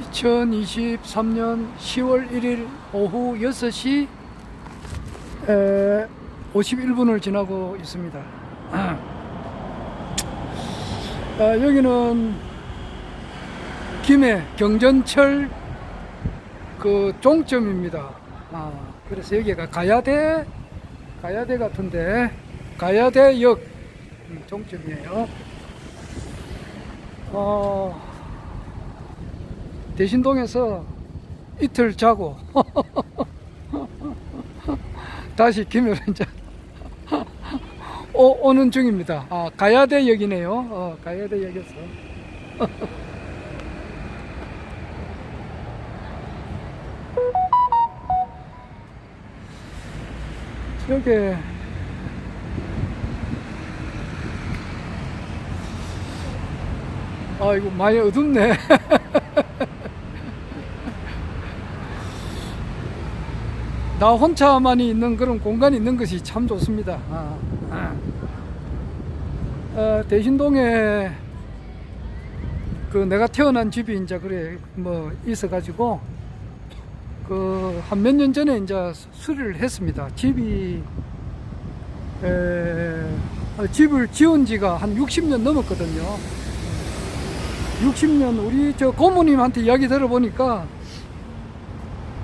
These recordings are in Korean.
2023년 10월 1일 오후 6시 51분을 지나고 있습니다. 여기는 김해 경전철 그 종점입니다. 그래서 여기가 가야대 같은데 가야대역 종점이에요. 대신동에서 이틀 자고 다시 김해로 이제 오는 중입니다. 가야대역이네요. 가야대역에서 여기 이거 많이 어둡네. 나 혼자만이 있는 그런 공간이 있는 것이 참 좋습니다. 대신동에 그 내가 태어난 집이 이제 그래 뭐 있어가지고 그 한 몇 년 전에 이제 수리를 했습니다. 집을 지은 지가 한 60년 넘었거든요. 60년 우리 저 고모님한테 이야기 들어보니까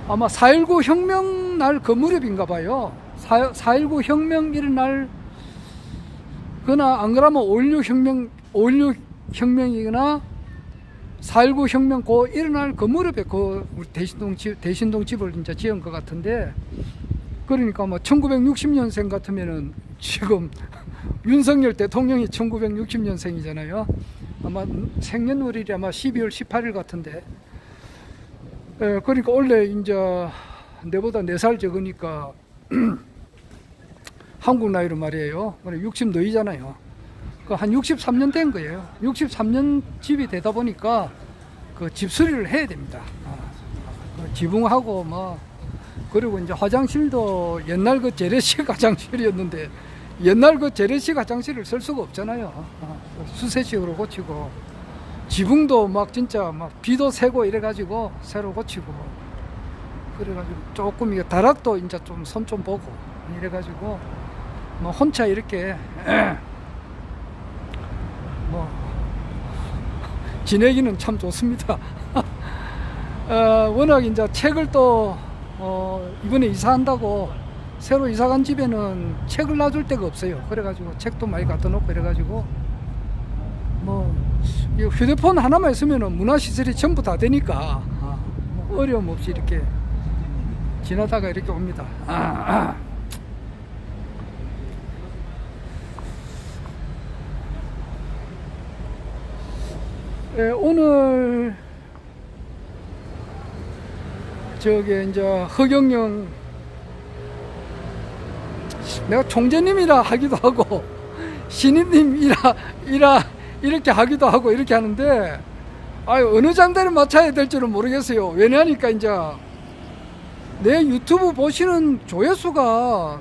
아마 4.19 혁명 날 그 무렵인가 봐요. 4.19 혁명 일어날 그나 안 그러면 5.16 혁명이거나 4.19 혁명 고 일어날 그 무렵에 그 우리 대신동 집을 이제 지은 것 같은데, 그러니까 뭐 1960년생 같으면은 지금 윤석열 대통령이 1960년생이잖아요. 아마 생년월일이 아마 12월 18일 같은데, 그러니까 원래 이제 내보다 4살 적으니까 한국 나이로 말이에요. 60 너이잖아요. 한 63년 된 거예요. 63년 집이 되다 보니까 그 집 수리를 해야 됩니다. 지붕하고 뭐, 그리고 이제 화장실도 옛날 그 재래식 화장실이었는데 옛날 그 재래식 화장실을 쓸 수가 없잖아요. 수세식으로 고치고, 지붕도 막 진짜 막 비도 새고 이래가지고 새로 고치고, 그래가지고 조금 이게 다락도 이제 좀 손 좀 보고 이래가지고 뭐 혼자 이렇게 뭐 지내기는 참 좋습니다. 워낙 이제 책을 또 이번에 이사한다고 새로 이사간 집에는 책을 놔줄 데가 없어요. 그래가지고 책도 많이 갖다 놓고 이래가지고 뭐 휴대폰 하나만 있으면 문화시설이 전부 다 되니까 뭐 어려움 없이 이렇게 지나다가 이렇게 옵니다. 오늘 저기 이제 허경영 내가 총재님이라 하기도 하고 신임님이라 이렇게 하기도 하고 이렇게 하는데 어느 장단에 맞춰야 될 줄은 모르겠어요. 왜냐하니까 이제 내 유튜브 보시는 조회수가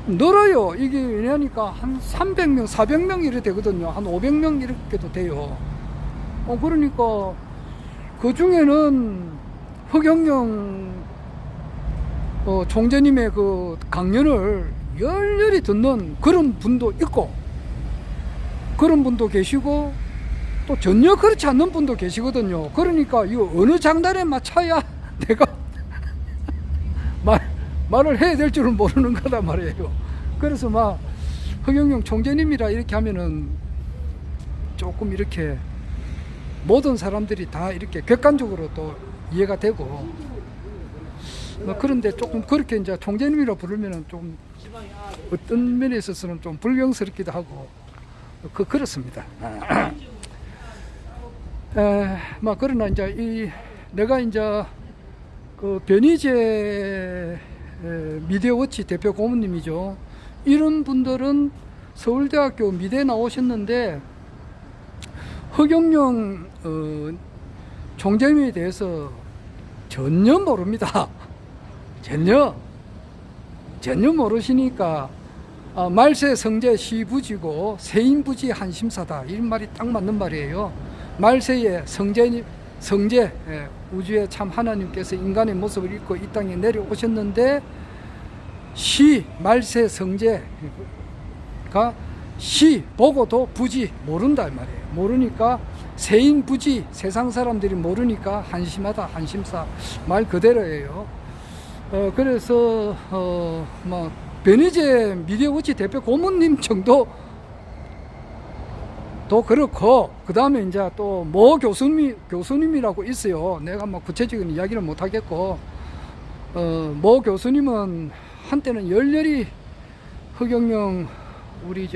늘어요. 이게 왜냐니까 한 300명, 400명 이렇게 되거든요. 한 500명 이렇게도 돼요. 그러니까 그 중에는 허경영 총재님의 그 강연을 열렬히 듣는 그런 분도 있고, 그런 분도 계시고, 또 전혀 그렇지 않는 분도 계시거든요. 그러니까 이거 어느 장단에 맞춰야 내가 말을 해야 될 줄은 모르는 거다 말이에요. 그래서 막 허경영 총재님이라 이렇게 하면은 조금 이렇게 모든 사람들이 다 이렇게 객관적으로 또 이해가 되고, 뭐 그런데 조금 그렇게 이제 총재님이라 부르면은 좀 어떤 면에 있어서는 좀 불경스럽기도 하고 그렇습니다. 막 그러나 이제 내가 이제 그 변희재 미디어워치 대표 고문님이죠. 이런 분들은 서울대학교 미대 나오셨는데 허경영 총재님에 대해서 전혀 모릅니다. 전혀 모르시니까 말세 성제 시부지고 세인부지 한심사다, 이런 말이 딱 맞는 말이에요. 말세에 성제, 우주에 참 하나님께서 인간의 모습을 입고 이 땅에 내려오셨는데 시 말세 성제가 시 보고도 부지 모른다 이 말이에요. 모르니까 세인부지, 세상 사람들이 모르니까 한심하다, 한심사 말 그대로예요. 그래서 뭐 변희재 미래우치 대표 고문님 정도 도 그렇고, 그 다음에 이제 또 모 교수님이라고 있어요. 내가 뭐 구체적인 이야기를 못 하겠고, 모 교수님은 한때는 열렬히 허경영 우리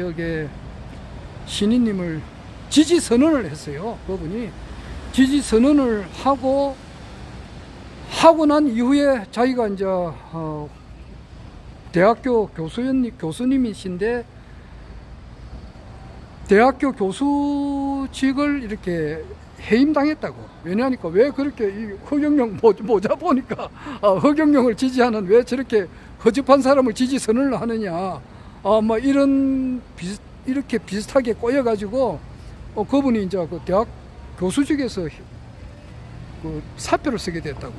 신인님을 지지 선언을 했어요. 그분이 지지 선언을 하고 난 이후에 자기가 이제 대학교 교수님이신데 대학교 교수직을 이렇게 해임당했다고. 왜냐하니까 왜 그렇게 이 허경영 모자 보니까 허경영을 지지하는 왜 저렇게 허접한 사람을 지지 선언을 하느냐. 뭐 이렇게 비슷하게 꼬여가지고 그분이 이제 그 대학 교수직에서 그 사표를 쓰게 됐다고.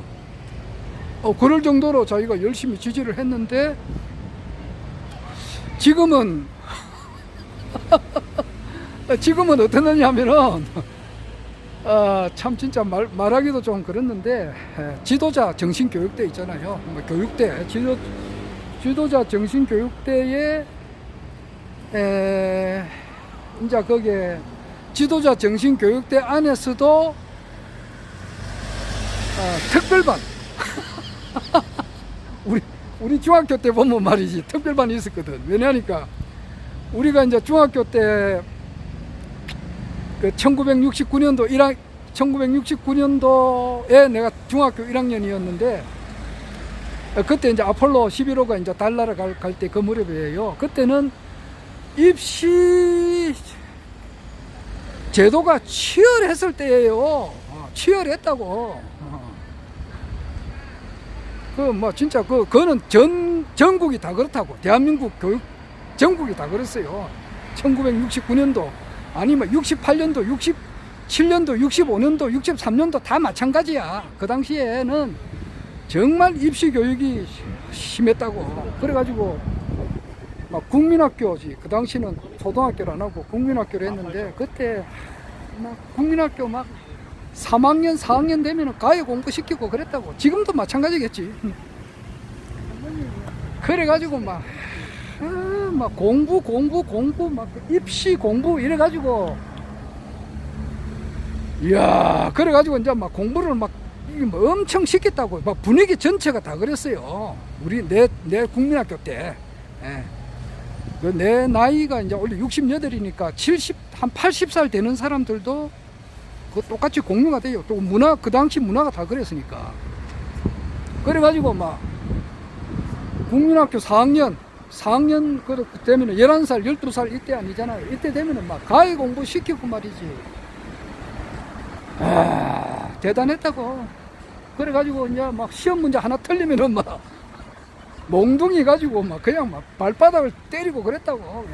그럴 정도로 자기가 열심히 지지를 했는데 지금은 어떠느냐 하면은 참 진짜 말하기도 좀 그랬는데 지도자 정신교육대 있잖아요. 뭐 교육대 지도자 정신교육대에 이제 거기에 지도자 정신교육대 안에서도 특별반 우리 중학교 때 보면 말이지 특별반이 있었거든. 왜냐하니까 우리가 이제 중학교 때 그 1969년도에 내가 중학교 1학년이었는데 그때 이제 아폴로 11호가 이제 달 날아갈 때 그 무렵이에요. 그때는 입시 제도가 치열했을 때예요. 치열했다고. 뭐 진짜 그거는 전국이 다 그렇다고. 대한민국 교육 전국이 다 그랬어요. 1969년도 아니면 68년도, 67년도, 65년도, 63년도 다 마찬가지야. 그 당시에는 정말 입시 교육이 심했다고. 그래가지고 막 국민학교지. 그 당시는 초등학교를 안 하고 국민학교를 했는데 그때 막 국민학교 막 3학년, 4학년 되면 가해 공부 시키고 그랬다고. 지금도 마찬가지겠지. 그래가지고 막 공부, 막 입시 공부 이래가지고, 이야, 그래가지고 이제 막 공부를 막 엄청 시켰다고. 막 분위기 전체가 다 그랬어요. 내 국민학교 때. 내 나이가 이제 원래 68이니까 한 80살 되는 사람들도 똑같이 공유가 돼요. 또 그 당시 문화가 다 그랬으니까. 그래가지고 막 국민학교 4학년 되면은 11살, 12살 이때 아니잖아요. 이때 되면은 막 가해 공부 시키고 말이지. 대단했다고. 그래가지고 이제 막 시험 문제 하나 틀리면은 막 몽둥이 가지고 막 그냥 막 발바닥을 때리고 그랬다고.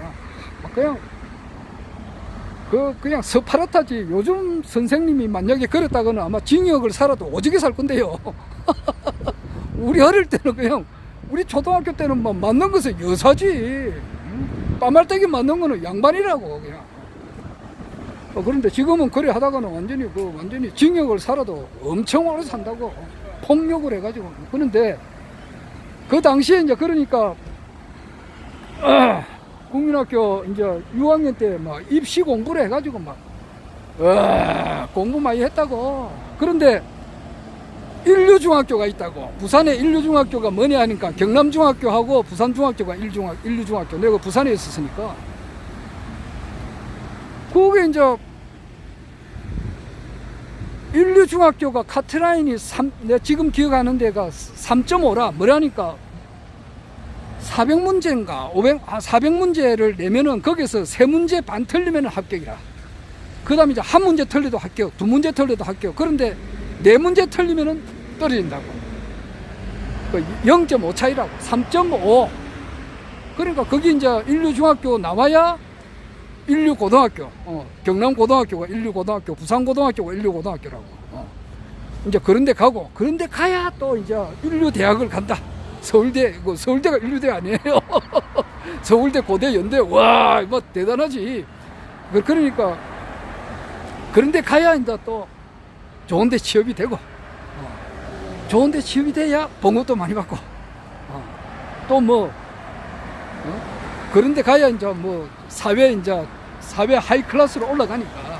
그냥 스파르타지. 요즘 선생님이 만약에 그랬다고는 아마 징역을 살아도 오지게 살 건데요. 우리 어릴 때는 그냥 우리 초등학교 때는 뭐 맞는 것은 여사지. 빠말떼기 맞는 거는 양반이라고 그냥. 그런데 지금은 그래 하다가는 완전히 징역을 살아도 엄청 오래 산다고. 폭력을 해가지고. 그런데 그 당시에 이제 그러니까 국민학교 이제 6학년 때 막 입시 공부를 해가지고 막 공부 많이 했다고. 그런데 인류중학교가 있다고. 부산에 인류중학교가 뭐냐 하니까 경남중학교하고 부산중학교가 인류중학교. 내가 부산에 있었으니까. 그게 이제 인류중학교가 카트라인이 내가 지금 기억하는 데가 3.5라. 뭐라니까 400문제인가 400문제를 내면은 거기서 3문제 반 틀리면 합격이라. 그 다음에 이제 한 문제 틀려도 합격, 2문제 틀려도 합격. 그런데 4문제 틀리면은 떨어진다고. 0.5 차이라고. 3.5. 그러니까 거기 이제 인류중학교 나와야 인류고등학교. 경남고등학교가 인류고등학교, 부산고등학교가 인류고등학교라고. 이제 그런 데 가고, 그런 데 가야 또 이제 인류대학을 간다. 서울대, 서울대가 인류대 아니에요. 서울대, 고대, 연대, 와, 뭐 대단하지. 그러니까 그런 데 가야 이제 또 좋은 데 취업이 되고, 좋은 데 취업이 돼야 봉급도 많이 받고, 또 뭐, 그런 데 가야 이제 뭐 사회 하이 클래스로 올라가니까.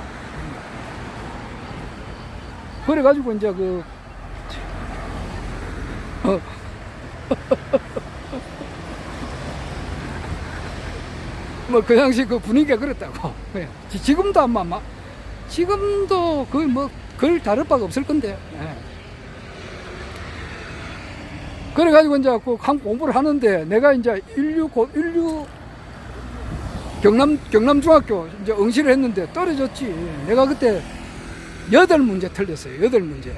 그래가지고 이제 뭐 그 당시 그 분위기가 그랬다고. 지금도 아마 지금도 거의 뭐 글 다를 바가 없을 건데. 그래가지고 이제 그 공부를 하는데, 내가 이제 경남중학교 이제 응시를 했는데 떨어졌지. 내가 그때 8문제 틀렸어요. 8문제.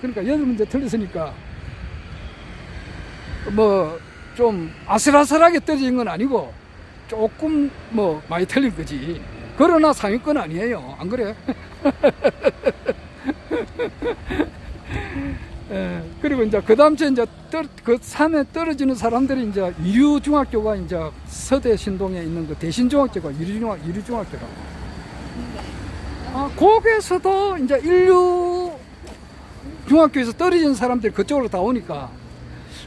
그러니까 8문제 틀렸으니까 뭐 좀 아슬아슬하게 떨어진 건 아니고 조금 뭐 많이 틀린 거지. 그러나 상위권 아니에요. 안 그래? 그리고 이제 그 다음 주에 이제 그 산에 떨어지는 사람들이 이제 유류중학교가 이제 서대 신동에 있는 그 대신중학교가 유류중학교라고. 거기에서도 이제 인류중학교에서 떨어진 사람들이 그쪽으로 다 오니까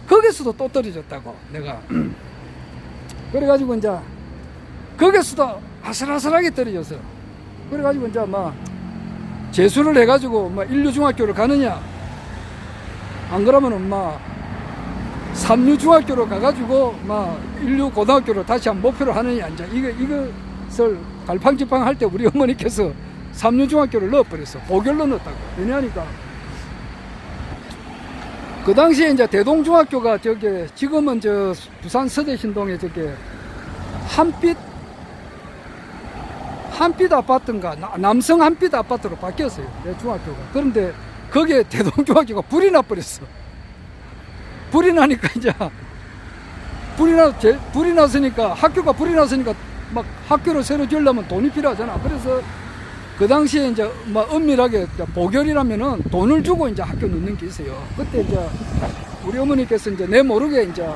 거기서도 또 떨어졌다고, 내가. 그래가지고 이제 거기서도 아슬아슬하게 떨어졌어. 그래가지고 이제 막 재수를 해가지고 막 인류중학교를 가느냐, 안 그러면은 막 삼류중학교로 가가지고 막 인류고등학교로 다시 한번 목표로 하느냐, 이제 이것을 갈팡질팡 할 때 우리 어머니께서 삼류중학교를 넣어버렸어. 보결로 넣었다고. 왜냐하니까 그 당시에 이제 대동중학교가 저게 지금은 저 부산 서대신동에 저게 한빛 아파트인가 남성 한빛 아파트로 바뀌었어요, 내 중학교가. 그런데 거기에 대동중학교가 불이 나버렸어. 불이 나니까 이제 불이 났으니까, 학교가 불이 났으니까 막 학교를 새로 지으려면 돈이 필요하잖아. 그래서 그 당시에 이제 막 엄밀하게 보결이라면은 돈을 주고 이제 학교 넣는 게 있어요. 그때 이제 우리 어머니께서 이제 내 모르게 이제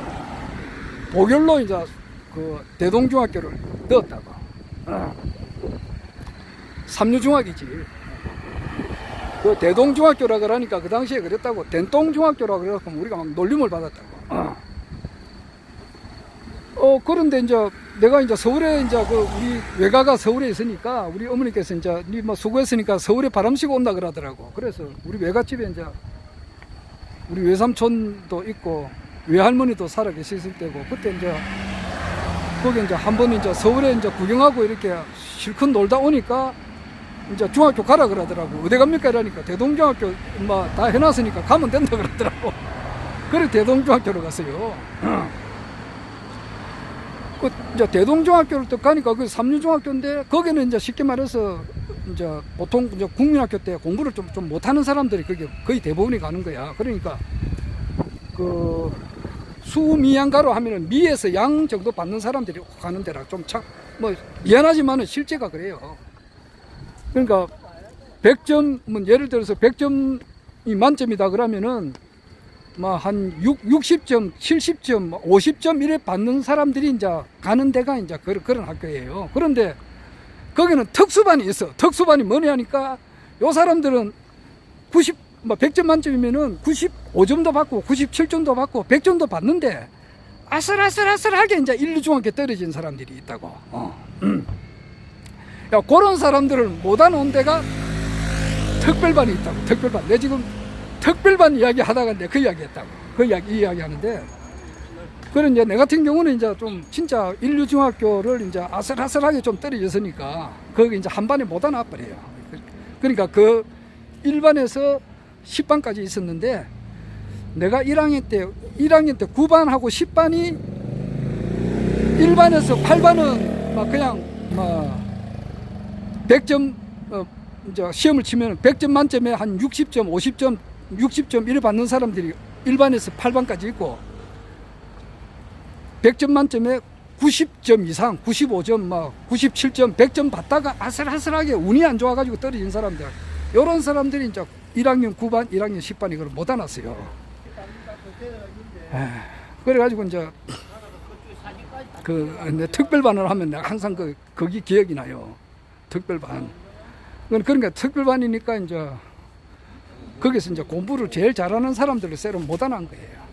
보결로 이제 그 대동중학교를 넣었다고. 삼류중학이지. 그 대동중학교라 그러니까 그 당시에 그랬다고. den동중학교라 그래갖고 우리가 막 놀림을 받았다고. 그런데 이제 내가 이제 서울에 이제 우리 외가가 서울에 있으니까 우리 어머니께서 이제 니 뭐 수고했으니까 서울에 바람 쐬고 온다 그러더라고. 그래서 우리 외갓집에 이제 우리 외삼촌도 있고 외할머니도 살아 계셨을 때고, 그때 이제 거기 이제 한번 이제 서울에 이제 구경하고 이렇게 실컷 놀다 오니까 이제 중학교 가라 그러더라고. 어디 갑니까? 이러니까 대동중학교 다 해놨으니까 가면 된다 그러더라고. 그래 대동중학교로 갔어요. 이제 대동중학교를 또 가니까 그 삼류중학교인데, 거기는 이제 쉽게 말해서 이제 보통 이제 국민학교 때 공부를 좀 못하는 사람들이 거기 거의 대부분이 가는 거야. 그러니까 그 수미양가로 하면은 미에서 양 정도 받는 사람들이 가는 데라 좀 뭐 미안하지만은 실제가 그래요. 그러니까 100점, 예를 들어서 100점이 만점이다 그러면은 한 60점, 70점, 50점 이래 받는 사람들이 이제 가는 데가 이제 그런 학교예요. 그런데 거기는 특수반이 있어. 특수반이 뭐냐 하니까 요 사람들은 100점 만점이면은 95점도 받고 97점도 받고 100점도 받는데 아슬아슬하게 이제 인류중학교 떨어진 사람들이 있다고. 야, 그런 사람들을 못한 온 데가 특별반이 있다고. 특별반. 내 지금 특별반 이야기 하다가 그 이야기 했다고. 이 이야기 하는데, 그런 이제 내 같은 경우는 이제 좀 진짜 인류중학교를 이제 아슬아슬하게 좀 떨어졌으니까 거기 이제 한 반에 못 하나 버려요. 그러니까 그 1반에서 10반까지 있었는데, 내가 1학년 때 9반하고 10반이 1반에서 8반은 그냥 100점, 이제 시험을 치면 100점 만점에 한 60점, 50점, 60점 이래 받는 사람들이 1반에서 8반까지 있고, 100점 만점에 90점 이상, 95점, 97점, 100점 받다가 아슬아슬하게 운이 안 좋아가지고 떨어진 사람들, 이런 사람들이 이제 1학년 9반, 1학년 10반 이걸 못 안았어요. 그래가지고 이제 내 특별반을 하면 내가 항상 거기 기억이 나요. 특별반. 그러니까 특별반이니까 이제 거기서 이제 공부를 제일 잘하는 사람들을 새로 못 안한 거예요.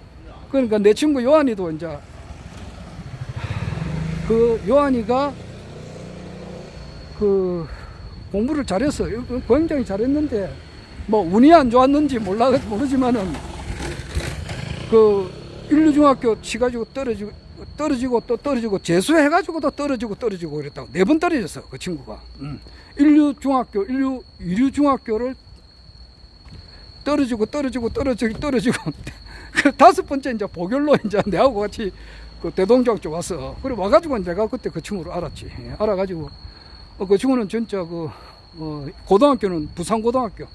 그러니까 내 친구 요한이도 이제 요한이가 공부를 잘했어. 굉장히 잘했는데 뭐 운이 안 좋았는지 모르지만은 인류중학교 치가지고 떨어지고 또 떨어지고 재수해가지고도 떨어지고 그랬다고 4번 떨어졌어 그 친구가. 인류중학교를 떨어지고 그 5번째 이제 보결로 이제 내하고 같이 대동중학교 왔어. 그래 와가지고 내가 그때 그 친구를 알았지. 알아가지고 그 친구는 진짜 고등학교는 부산고등학교,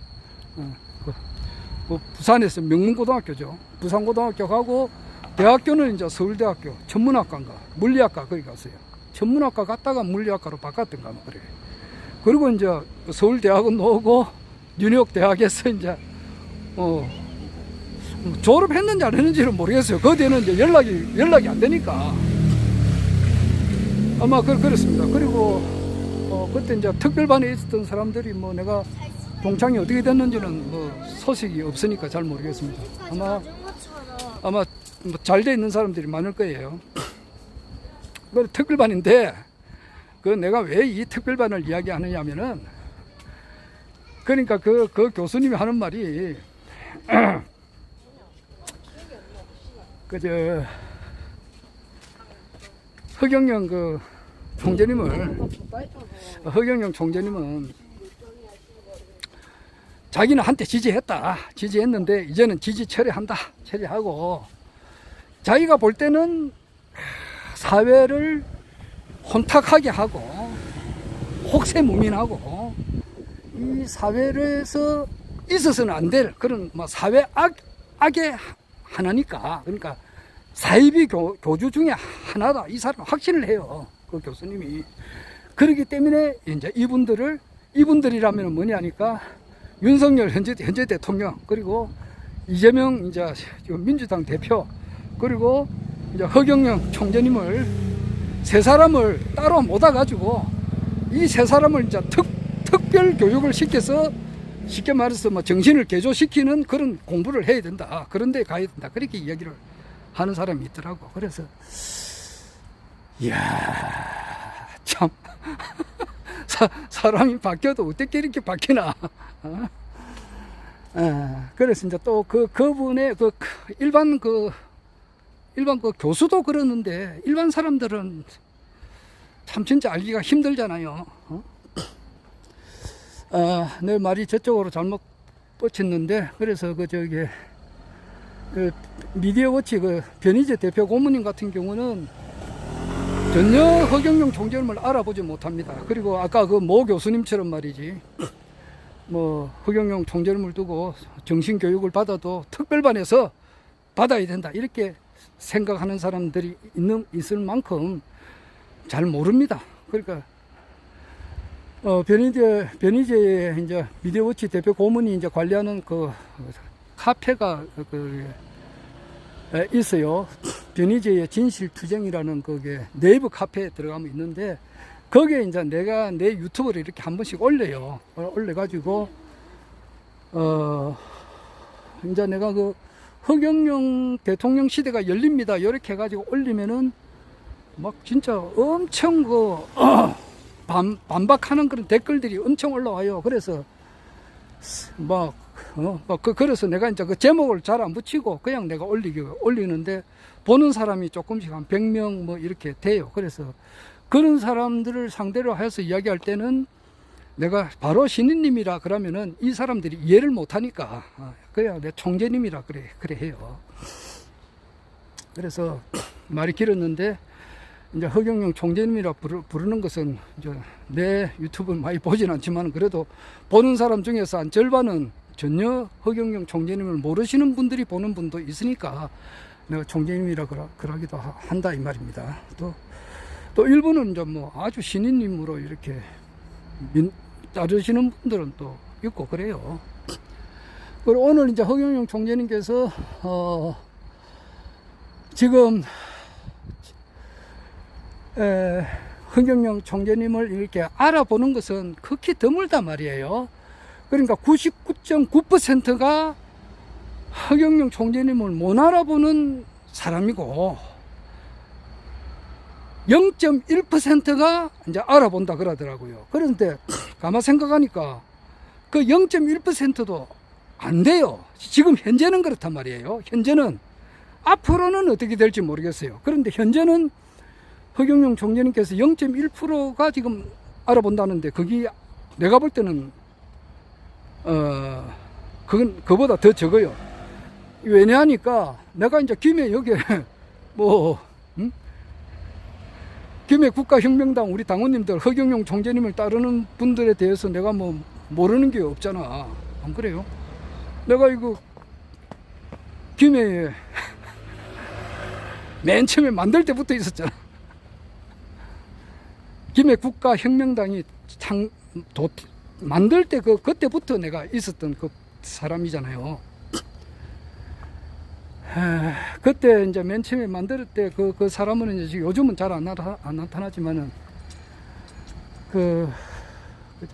부산에서 명문고등학교죠. 부산고등학교 가고 대학교는 이제 서울대학교 천문학과인가 물리학과 거기 갔어요. 천문학과 갔다가 물리학과로 바꿨던가 뭐 그래. 그리고 이제 서울대학은 나오고 뉴욕대학에서 이제 졸업했는지 안 했는지는 모르겠어요. 그 뒤에는 이제 연락이 안 되니까 아마 그렇습니다. 그리고 그때 이제 특별반에 있었던 사람들이 뭐 내가 동창이 어떻게 됐는지는 뭐 소식이 없으니까 잘 모르겠습니다. 아마 뭐 잘 돼 있는 사람들이 많을 거예요. 그 특별반인데 내가 왜 이 특별반을 이야기하느냐면은 그러니까 그 교수님이 하는 말이 허경영 총재님은 자기는 한때 지지했는데 이제는 지지 처리하고 자기가 볼 때는 사회를 혼탁하게 하고 혹세무민하고 이 사회에서 있어서는 안 될 그런 사회 악의 하나니까. 그러니까 사이비 교주 중에 하나다 이 사람 확신을 해요. 그 교수님이. 그렇기 때문에 이제 이분들이라면 뭐냐니까 윤석열 현재 대통령, 그리고 이재명 이제 민주당 대표, 그리고 이제 허경영 총재님을 세 사람을 따로 모아가지고 이 세 사람을 이제 특별 교육을 시켜서 쉽게 말해서 정신을 개조시키는 그런 공부를 해야 된다. 그런 데 가야 된다. 그렇게 이야기를 하는 사람이 있더라고. 그래서 이야 참 사람이 바뀌어도 어떻게 이렇게 바뀌나. 그래서 이제 또 그분의 일반 교수도 그러는데 일반 사람들은 참 진짜 알기가 힘들잖아요. 내 말이 저쪽으로 잘못 뻗쳤는데, 그래서 미디어워치 변희재 대표 고문님 같은 경우는 전혀 허경영 총재님을 알아보지 못합니다. 그리고 아까 모 교수님처럼 말이지, 허경영 총재님을 두고 정신교육을 받아도 특별반에서 받아야 된다 이렇게 생각하는 사람들이 있을 만큼 잘 모릅니다. 그러니까 변희재의 이제 미디어워치 대표 고문이 이제 관리하는 카페가 있어요. 변희재의 진실투쟁이라는 네이버 카페에 들어가면 있는데, 거기에 이제 내가 내 유튜브를 이렇게 한 번씩 올려요. 올려가지고 이제 내가 허경영 대통령 시대가 열립니다 이렇게 해가지고 올리면은 진짜 엄청 반박하는 그런 댓글들이 엄청 올라와요. 그래서 그래서 내가 이제 제목을 잘 안 붙이고 그냥 내가 올리는데 보는 사람이 조금씩 한 100명 이렇게 돼요. 그래서 그런 사람들을 상대로 해서 이야기할 때는 내가 바로 신인님이라 그러면은 이 사람들이 이해를 못하니까 그래야 내 총재님이라 그래 해요. 그래서 말이 길었는데, 이제 허경영 총재님이라 부르는 것은 이제 내 유튜브를 많이 보진 않지만 그래도 보는 사람 중에서 한 절반은 전혀 허경영 총재님을 모르시는 분들이 보는 분도 있으니까 내가 총재님이라 그러기도 한다 이 말입니다. 또 일부는 이제 아주 신인님으로 이렇게 따르시는 분들은 또 있고 그래요. 그리고 오늘 이제 허경영 총재님께서 지금 허경영 총재님을 이렇게 알아보는 것은 극히 드물단 말이에요. 그러니까 99.9%가 허경영 총재님을 못 알아보는 사람이고 0.1%가 이제 알아본다 그러더라고요. 그런데 가만 생각하니까 그 0.1%도 안 돼요. 지금 현재는 그렇단 말이에요. 현재는. 앞으로는 어떻게 될지 모르겠어요. 그런데 현재는 허경영 총재님께서 0.1%가 지금 알아본다는데 그게 내가 볼 때는 그보다 더 적어요. 왜냐하니까 내가 이제 김해 여기에 김해 국가혁명당 우리 당원님들 허경영 총재님을 따르는 분들에 대해서 내가 뭐 모르는 게 없잖아. 안 그래요? 내가 이거 김해에 맨 처음에 만들 때부터 있었잖아. 김해 국가혁명당이 만들 때 그때부터 내가 있었던 그 사람이잖아요. 그때 이제 맨 처음에 만들 때 그 사람은 이제 요즘은 잘 안 나타나지만은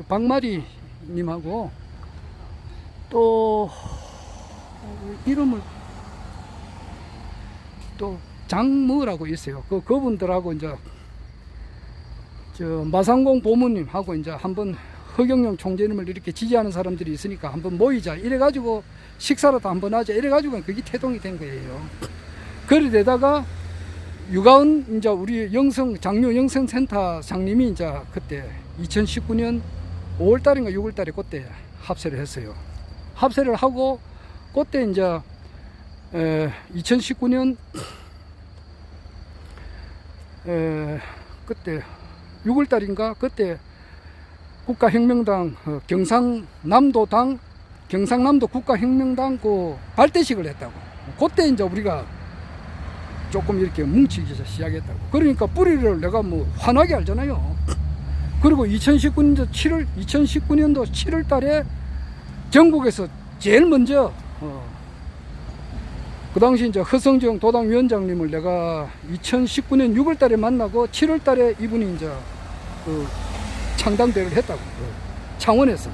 박마리 님하고 또 이름을 또 장무라고 있어요. 그분들하고 이제 마상공 보무님하고 이제 한번 허경영 총재님을 이렇게 지지하는 사람들이 있으니까 한번 모이자 이래가지고 식사라도 한번 하자 이래가지고 그게 태동이 된 거예요. 그러다가 유가은 이제 우리 장류 영성센터 장님이 이제 그때 2019년 5월달인가 6월달에 그때 합세를 했어요. 합세를 하고 그때 이제 2019년 그때 6월달인가 그때 국가혁명당 경상남도 국가혁명당 그 발대식을 했다고. 그때 이제 우리가 조금 이렇게 뭉치기 시작했다고. 그러니까 뿌리를 내가 뭐 환하게 알잖아요. 그리고 2019년도 7월 달에 전국에서 제일 먼저 그 당시 이제 허성정 도당위원장님을 내가 2019년 6월 달에 만나고 7월 달에 이분이 이제 창당대를 했다고. 창원에서.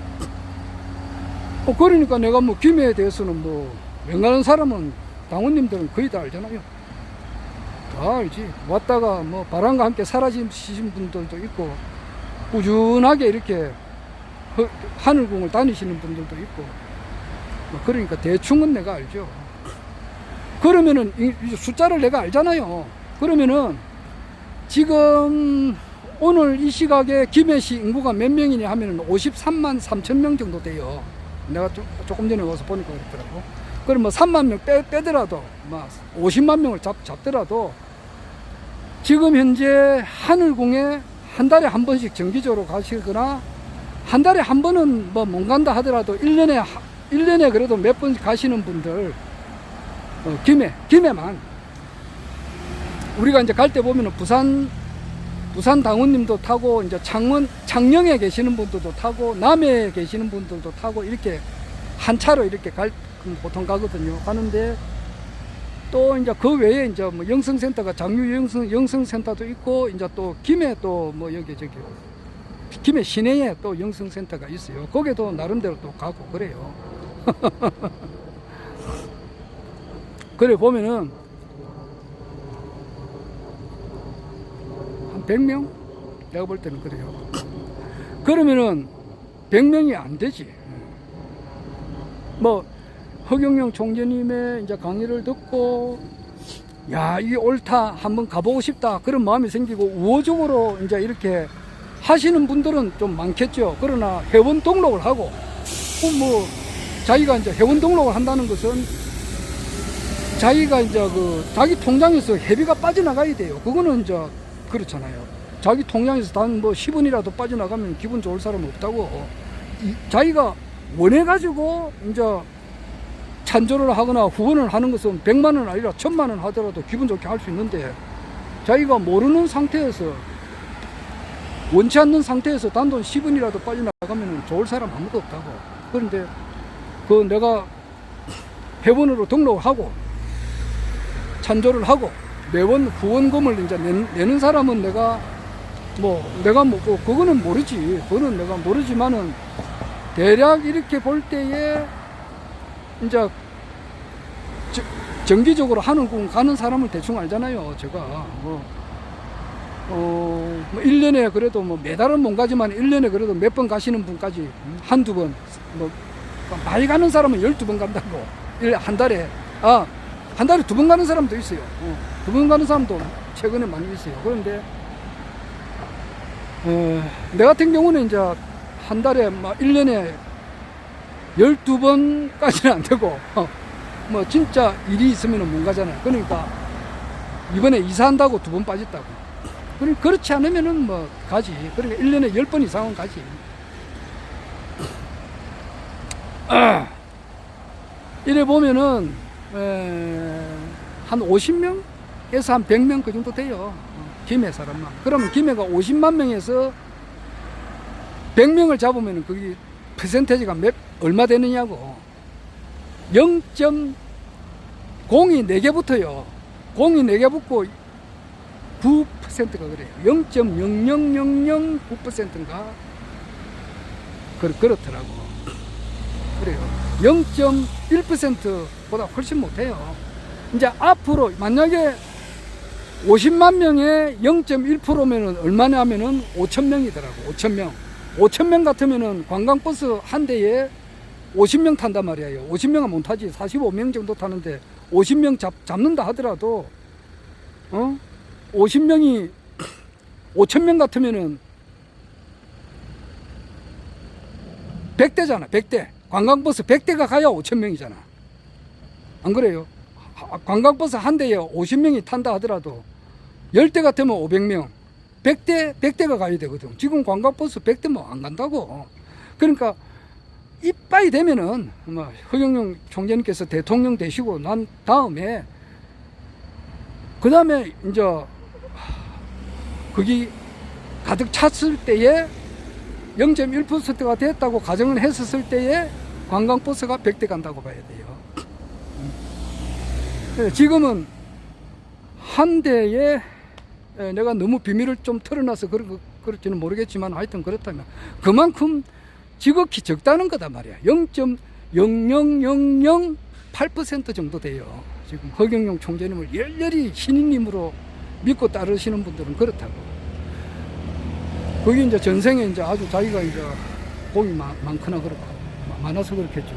그러니까 내가 뭐 김해에 대해서는 뭐 웬간한 사람은 당원님들은 거의 다 알잖아요. 다 알지. 왔다가 뭐 바람과 함께 사라지신 분들도 있고 꾸준하게 이렇게 하늘궁을 다니시는 분들도 있고 그러니까 대충은 내가 알죠. 그러면은 이 숫자를 내가 알잖아요. 그러면은 지금 오늘 이 시각에 김해시 인구가 몇 명이냐 하면은 53만 3천 명 정도 돼요. 내가 조금 전에 와서 보니까 그렇더라고. 그럼 뭐 3만 명 빼더라도 막 50만 명을 잡더라도 지금 현재 하늘궁에 한 달에 한 번씩 정기적으로 가시거나 한 달에 한 번은 뭐 못 간다 하더라도 1년에 그래도 몇 번 가시는 분들 김해만 우리가 이제 갈 때 보면은 부산 당원님도 타고 이제 창녕에 계시는 분들도 타고 남해에 계시는 분들도 타고 이렇게 한 차로 이렇게 보통 가거든요. 가는데 또 이제 그 외에 이제 뭐 영성센터가 장류 영성센터도 있고 이제 또 김해 또 뭐 여기 저기 김해 시내에 또 영성센터가 있어요. 거기도 나름대로 또 가고 그래요. 그래 보면은 한 100명? 내가 볼 때는 그래요. 그러면은 100명이 안 되지. 뭐 허경영 총재님의 이제 강의를 듣고 야, 이게 옳다, 한번 가보고 싶다 그런 마음이 생기고 우호적으로 이제 이렇게 하시는 분들은 좀 많겠죠. 그러나 회원 등록을 하고 뭐 자기가 이제 회원 등록을 한다는 것은 자기가 이제 자기 통장에서 회비가 빠져나가야 돼요. 그거는 이제 그렇잖아요. 자기 통장에서 단 뭐 10원이라도 빠져나가면 기분 좋을 사람은 없다고. 자기가 원해가지고 이제 찬조를 하거나 후원을 하는 것은 100만 원 아니라 1000만 원 하더라도 기분 좋게 할 수 있는데 자기가 모르는 상태에서 원치 않는 상태에서 단돈 10원이라도 빠져나가면 좋을 사람 아무도 없다고. 그런데 내가 회원으로 등록하고 찬조를 하고 매번 후원금을 이제 내는 사람은 내가 뭐 그거는 모르지. 그거는 내가 모르지만은 대략 이렇게 볼 때에 이제 정기적으로 하는 군 가는 사람을 대충 알잖아요. 제가 뭐 1년에 그래도 뭐 매달은 못 가지만 1년에 그래도 몇 번 가시는 분까지 한두 번, 뭐 많이 가는 사람은 12번 간다고. 한 달에 한 달에 2번 가는 사람도 있어요. 2번 가는 사람도 최근에 많이 있어요. 그런데 내 같은 경우는 이제 한 달에 막 1년에 12번까지는 안 되고 뭐 진짜 일이 있으면 못 가잖아요. 그러니까 이번에 이사한다고 2번 빠졌다고. 그렇지 않으면은 뭐 가지. 그러니까 1년에 10번 이상은 가지. 이래 보면은 한 50명에서 한 100명 그 정도 돼요. 김해 사람만. 그러면 김해가 50만 명에서 100명을 잡으면은 그게 퍼센테이지가 얼마 되느냐고. 0.0이 4개 붙어요. 0이 4개 붙고 9%가 그래요. 0.00009%인가? 그렇더라고. 그래요. 0.1%보다 훨씬 못해요. 이제 앞으로 만약에 50만 명에 0.1%면은 얼마냐 하면은 5,000명이더라고. 5,000명. 5,000명 같으면은 관광버스 한 대에 50명 탄단 말이에요. 50명은 못 타지. 45명 정도 타는데 50명 잡는다 하더라도 50명이 5,000명 같으면은 100대잖아. 100대. 관광버스 100대가 가야 5,000명이잖아. 안 그래요? 관광버스 한 대에 50명이 탄다 하더라도 10대 같으면 500명. 100대가 가야 되거든. 지금 관광버스 100대 뭐 안 간다고. 그러니까 이빠이 되면은 뭐 허경영 총재님께서 대통령 되시고 난 다음에 그 다음에 이제 거기 가득 찼을 때에 0.1%가 됐다고 가정을 했었을 때에 관광버스가 100대 간다고 봐야 돼요. 지금은 한 대에 내가 너무 비밀을 좀 털어놔서 그럴지는 모르겠지만 하여튼 그렇다면 그만큼 지극히 적다는 거다 말이야. 0.00008% 정도 돼요. 지금 허경영 총재님을 열렬히 신인님으로 믿고 따르시는 분들은 그렇다고. 거기 이제 전생에 이제 아주 자기가 이제 복이 많거나 그렇고 많아서 그렇겠죠.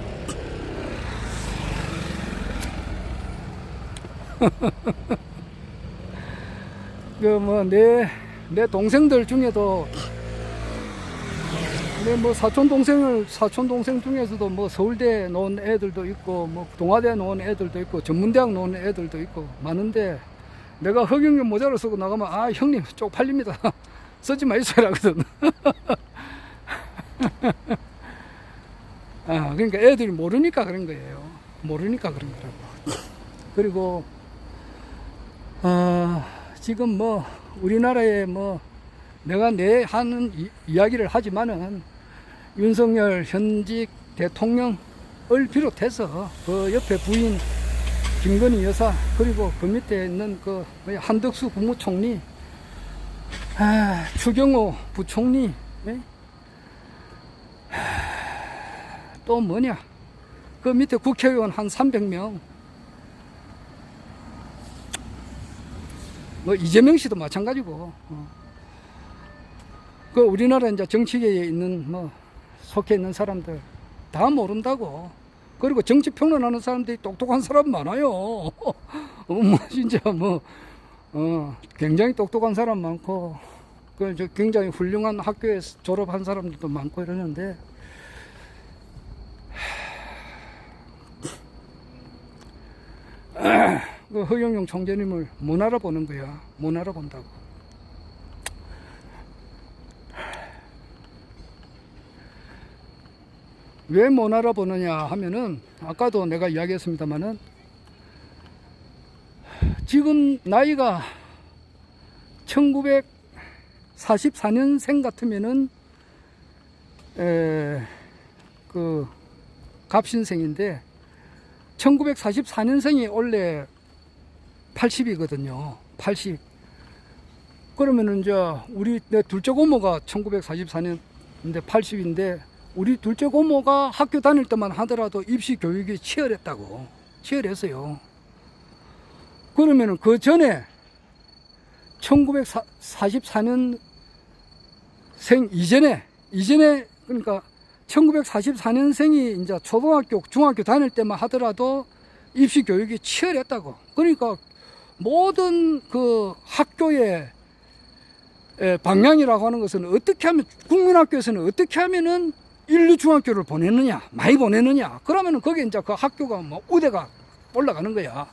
그 뭐 내 동생들 중에도 내 뭐 사촌 동생 중에서도 뭐 서울대 나온 애들도 있고 뭐 동아대 나온 애들도 있고 전문대학 나온 애들도 있고 많은데 내가 허경영 모자를 쓰고 나가면 아 형님 쪽팔립니다. 쓰지 마이소라 하거든. 그러니까 애들이 모르니까 그런 거예요. 모르니까 그런 거라고. 그리고 지금 뭐 우리나라에 뭐 내가 내 하는 이야기를 하지만은 윤석열 현직 대통령을 비롯해서 그 옆에 부인 김건희 여사 그리고 그 밑에 있는 그 한덕수 국무총리 추경호 부총리 또 뭐냐 그 밑에 국회의원 한 300명 뭐 이재명 씨도 마찬가지고 그 우리나라 이제 정치계에 있는 뭐 속해 있는 사람들 다 모른다고. 그리고 정치 평론하는 사람들이 똑똑한 사람 많아요. 뭐 진짜 뭐 굉장히 똑똑한 사람 많고 그 굉장히 훌륭한 학교에서 졸업한 사람들도 많고 이러는데 그 허경영 총재님을 못 알아보는 거야. 못 알아본다고. 왜 못 알아보느냐 하면은 아까도 내가 이야기했습니다마는 지금 나이가 1944년생 같으면은 그 갑신생인데 1944년생이 원래 80이거든요. 80. 그러면은 이제 우리 내 둘째 고모가 1944년인데 80인데 우리 둘째 고모가 학교 다닐 때만 하더라도 입시 교육이 치열했다고. 치열했어요. 그러면은 그 전에 1944년생 이전에 그러니까 1944년생이 이제 초등학교, 중학교 다닐 때만 하더라도 입시 교육이 치열했다고. 그러니까 모든 그 학교의 방향이라고 하는 것은 어떻게 하면, 국민학교에서는 어떻게 하면은 인류 중학교를 보내느냐, 많이 보내느냐. 그러면은 거기에 이제 그 학교가 뭐 우대가 올라가는 거야.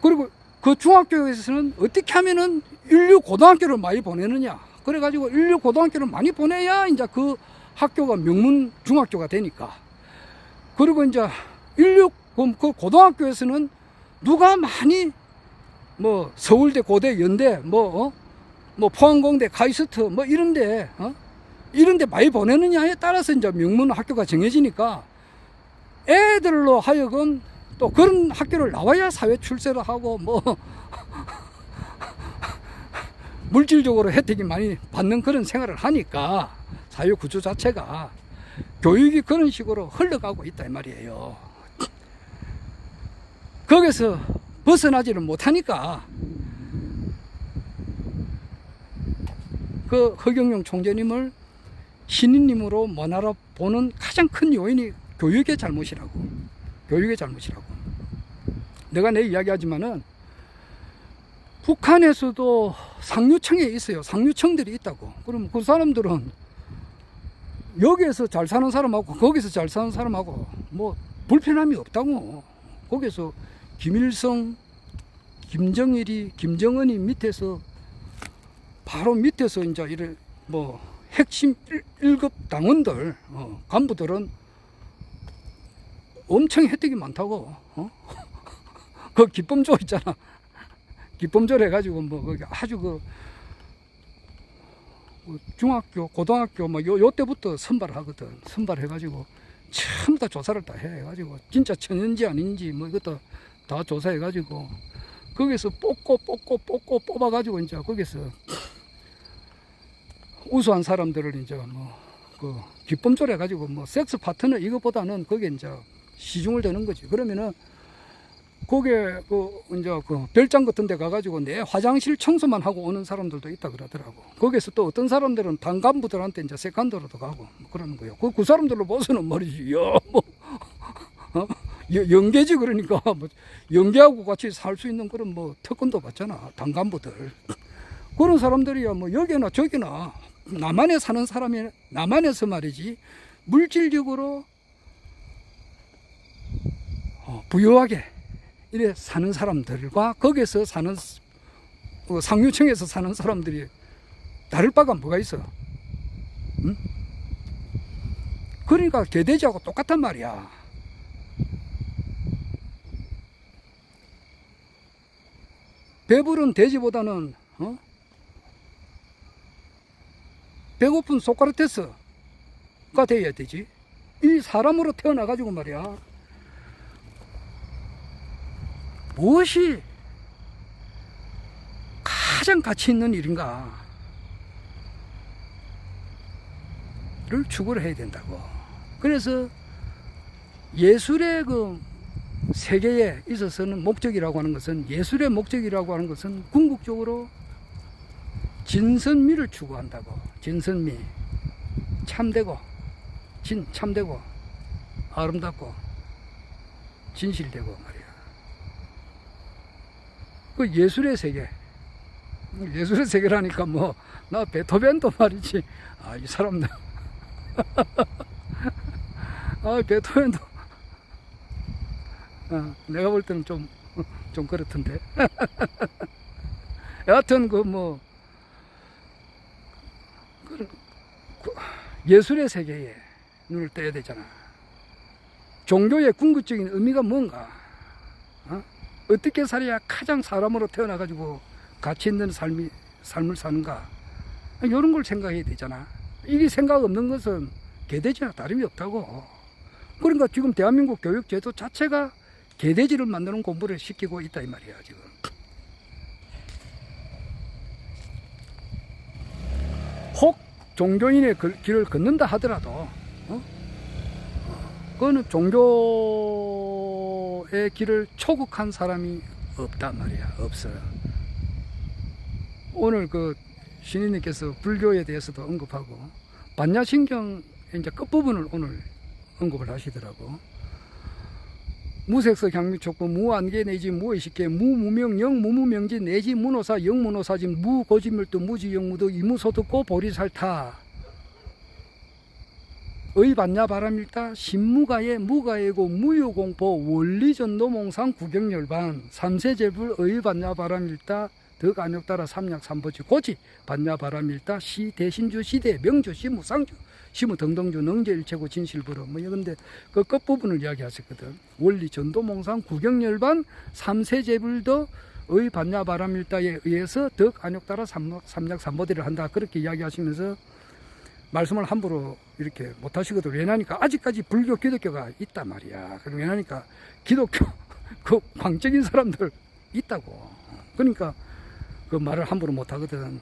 그리고 그 중학교에서는 어떻게 하면은 인류 고등학교를 많이 보내느냐. 그래가지고 인류 고등학교를 많이 보내야 이제 그 학교가 명문 중학교가 되니까. 그리고 이제 인류 그 고등학교에서는 누가 많이 뭐 서울대, 고대, 연대, 뭐 포항공대, 카이스트 뭐 이런데 이런데 많이 보내느냐에 따라서 이제 명문 학교가 정해지니까 애들로 하여금 또 그런 학교를 나와야 사회 출세를 하고 뭐 물질적으로 혜택이 많이 받는 그런 생활을 하니까 사회 구조 자체가 교육이 그런 식으로 흘러가고 있다 이 말이에요. 거기서 벗어나지를 못하니까 그 허경영 총재님을 신인님으로 못 알아보는 가장 큰 요인이 교육의 잘못이라고. 교육의 잘못이라고. 내가 내 이야기하지만은 북한에서도 상류층에 있어요. 상류층들이 있다고. 그럼 그 사람들은 여기에서 잘 사는 사람하고 거기서 잘 사는 사람하고 뭐 불편함이 없다고. 거기서 김일성, 김정일이, 김정은이 밑에서 바로 밑에서 이제 이런 뭐 핵심 1급 당원들, 간부들은 엄청 혜택이 많다고. 그 기쁨조 있잖아. 기쁨조를 해가지고 뭐 거기 아주 그 중학교, 고등학교 뭐 요 때부터 선발을 하거든. 선발해가지고 전부 다 조사를 다 해가지고 진짜 천연지 아닌지 뭐 이것도 다 조사해가지고 거기서 뽑고 뽑아가지고 이제 거기서 우수한 사람들을 이제 뭐 그 기쁨조를 해가지고 뭐 섹스 파트너 이것보다는 거기에 이제 시중을 되는 거지. 그러면은 거기에 이제 그 별장 같은 데 가가지고 내 화장실 청소만 하고 오는 사람들도 있다 그러더라고. 거기서 또 어떤 사람들은 당간부들한테 이제 세컨드로도 가고 뭐 그러는 거예요. 그 사람들로 봐서는 말이지, 연계지. 그러니까 뭐 연계하고 같이 살 수 있는 그런 뭐 특권도 받잖아, 당간부들. 그런 사람들이야 뭐 여기나 저기나 남한에 사는 사람이 남한에서 말이지 물질적으로 부유하게 이래 사는 사람들과 거기서 사는 상류층에서 사는 사람들이 다를 바가 뭐가 있어? 응? 그러니까 개돼지하고 똑같단 말이야. 배부른 돼지보다는 배고픈 소크라테스가 돼야 되지. 이 사람으로 태어나가지고 말이야, 무엇이 가장 가치 있는 일인가를 추구를 해야 된다고. 그래서 예술의 그 세계에 있어서는 목적이라고 하는 것은, 예술의 목적이라고 하는 것은 궁극적으로 진선미를 추구한다고. 진선미, 참되고, 참되고, 아름답고, 진실되고 말이야. 그 예술의 세계. 예술의 세계라니까 뭐 나 베토벤도 말이지, 이 사람들 베토벤도 내가 볼 때는 좀 그렇던데. 여하튼 예술의 세계에 눈을 떠야 되잖아. 종교의 궁극적인 의미가 뭔가, 어떻게 살아야 가장 사람으로 태어나가지고 가치 있는 삶을 사는가, 이런 걸 생각해야 되잖아. 이게 생각 없는 것은 개돼지나 다름이 없다고. 그러니까 지금 대한민국 교육제도 자체가 개돼지를 만드는 공부를 시키고 있다 이 말이야 지금. 혹 종교인의 길을 걷는다 하더라도 그거는 종교의 길을 초국한 사람이 없단 말이야. 없어요. 오늘 그 신인님께서 불교에 대해서도 언급하고 반야신경의 이제 끝부분을 오늘 언급을 하시더라고. 무색서 향미촉구 무안개 내지 무의식계 무무명 영무무명지 내지 무노사 영무노사지 무고지멸도 무지영무도 이무소득고 보리살타 의반야 바람일다 신무가에 무가에고 무유공포 원리전도몽상 구경열반 삼세제불 의반야 바람일다 덕안욕따라 삼약삼보지 고지 반야 바람일다 시대신주 시대 명주 시무상주 시무 등등주 능제일체고 진실불허 뭐 근데 그 끝부분을 이야기하셨거든. 원리전도몽상 구경열반 삼세제불도 의반야 바람일다에 의해서 덕안욕따라 삼약삼보대를 한다 그렇게 이야기하시면서 말씀을 함부로 이렇게 못하시거든. 왜냐니까 아직까지 불교 기독교가 있단 말이야. 왜냐니까 기독교 그 광적인 사람들 있다고. 그러니까 그 말을 함부로 못하거든.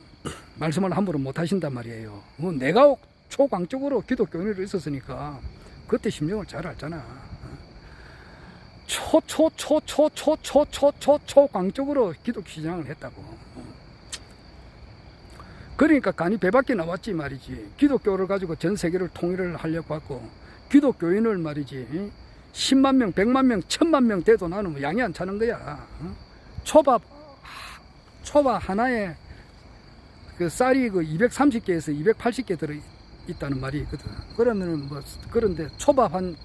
말씀을 함부로 못하신단 말이에요. 뭐 내가 초광적으로 기독교인으로 있었으니까 그때 심정을 잘 알잖아. 초광적으로 기독교 시장을 했다고. 그러니까 간이 배 밖에 나왔지 말이지. 기독교를 가지고 전 세계를 통일을 하려고 하고 기독교인을 말이지 10만 명, 100만 명, 1000만 명 돼도 나는 뭐 양이 안 차는 거야. 초밥 하나에 그 쌀이 그 230개에서 280개 들어 있다는 말이 있거든. 그러면은 뭐 그런데 초밥 한